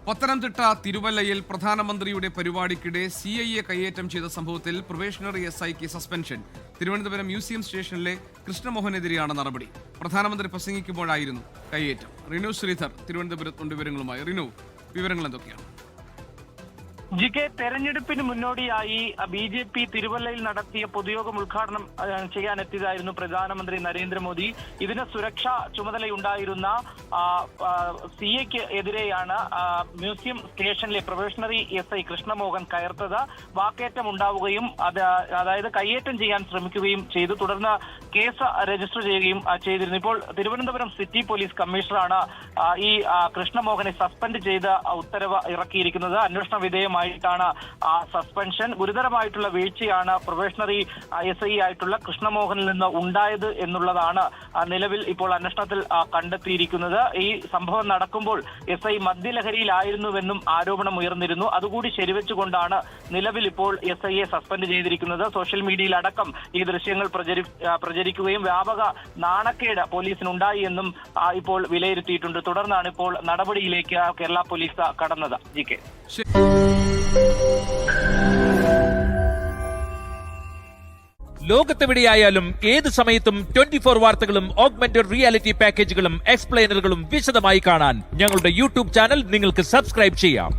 പത്തനംതിട്ട തിരുവല്ലയിൽ പ്രധാനമന്ത്രിയുടെ പരിപാടിക്കിടെ CIA കയ്യേറ്റം ചെയ്ത സംഭവത്തിൽ പ്രൊബേഷണറി SIക്ക് സസ്പെൻഷൻ. തിരുവനന്തപുരം മ്യൂസിയം സ്റ്റേഷനിലെ കൃഷ്ണമോഹനെതിരെയാണ് നടപടി. പ്രധാനമന്ത്രി പ്രസംഗിക്കുമ്പോഴായിരുന്നു കയ്യേറ്റം. റിനു ശ്രീധർ തിരുവനന്തപുരത്തുണ്ട് വിവരങ്ങളുമായി. റിനു, വിവരങ്ങൾ എന്തൊക്കെയാണ്? തെരഞ്ഞെടുപ്പിന് മുന്നോടിയായി BJP തിരുവല്ലയിൽ നടത്തിയ പൊതുയോഗം ഉദ്ഘാടനം ചെയ്യാനെത്തിയതായിരുന്നു പ്രധാനമന്ത്രി നരേന്ദ്രമോദി. ഇതിന് സുരക്ഷാ ചുമതലയുണ്ടായിരുന്ന CAക്ക് എതിരെയാണ് മ്യൂസിയം സ്റ്റേഷനിലെ പ്രൊബേഷണറി SI കൃഷ്ണമോഹൻ കയർത്തത്. വാക്കേറ്റം ഉണ്ടാവുകയും അതായത് കയ്യേറ്റം ചെയ്യാൻ ശ്രമിക്കുകയും ചെയ്തു. തുടർന്ന് കേസ് രജിസ്റ്റർ ചെയ്യുകയും ചെയ്തിരുന്നു. ഇപ്പോൾ തിരുവനന്തപുരം സിറ്റി പോലീസ് കമ്മീഷണറാണ് ഈ കൃഷ്ണമോഹനെ സസ്പെൻഡ് ചെയ്ത് ഉത്തരവ് ഇറക്കിയിരിക്കുന്നത്. അന്വേഷണ വിധേയമായിട്ടാണ് സസ്പെൻഷൻ. ഗുരുതരമായിട്ടുള്ള വീഴ്ചയാണ് പ്രൊബേഷണറി SI ആയിട്ടുള്ള കൃഷ്ണമോഹനിൽ നിന്ന് ഉണ്ടായത് എന്നുള്ളതാണ് നിലവിൽ ഇപ്പോൾ അന്വേഷണത്തിൽ കണ്ടെത്തിയിരിക്കുന്നത്. ഈ സംഭവം നടക്കുമ്പോൾ SI മദ്യലഹരിയിലായിരുന്നുവെന്നും ആരോപണം ഉയർന്നിരുന്നു. അതുകൂടി ശരിവെച്ചുകൊണ്ടാണ് നിലവിൽ ഇപ്പോൾ SIയെ സസ്പെൻഡ് ചെയ്തിരിക്കുന്നത്. സോഷ്യൽ മീഡിയയിലടക്കം ഈ ദൃശ്യങ്ങൾ പ്രചരിക്കുകയും വ്യാപക നാണക്കേട് പോലീസിനുണ്ടായി എന്നും ഇപ്പോൾ വിലയിരുത്തിയിട്ടുണ്ട്. തുടർന്നാണ് ഇപ്പോൾ നടപടിയിലേക്ക് കേരള പോലീസ് കടന്നത്. GK ലോകത്തെവിടെയായാലും ഏത് സമയത്തും 24 വാർത്തകളും ഓഗ്മെന്റഡ് റിയാലിറ്റി പാക്കേജുകളും എക്സ്പ്ലെയിനറുകളും വിശദമായി കാണാൻ ഞങ്ങളുടെ YouTube ചാനൽ നിങ്ങൾക്ക് സബ്സ്ക്രൈബ് ചെയ്യാം.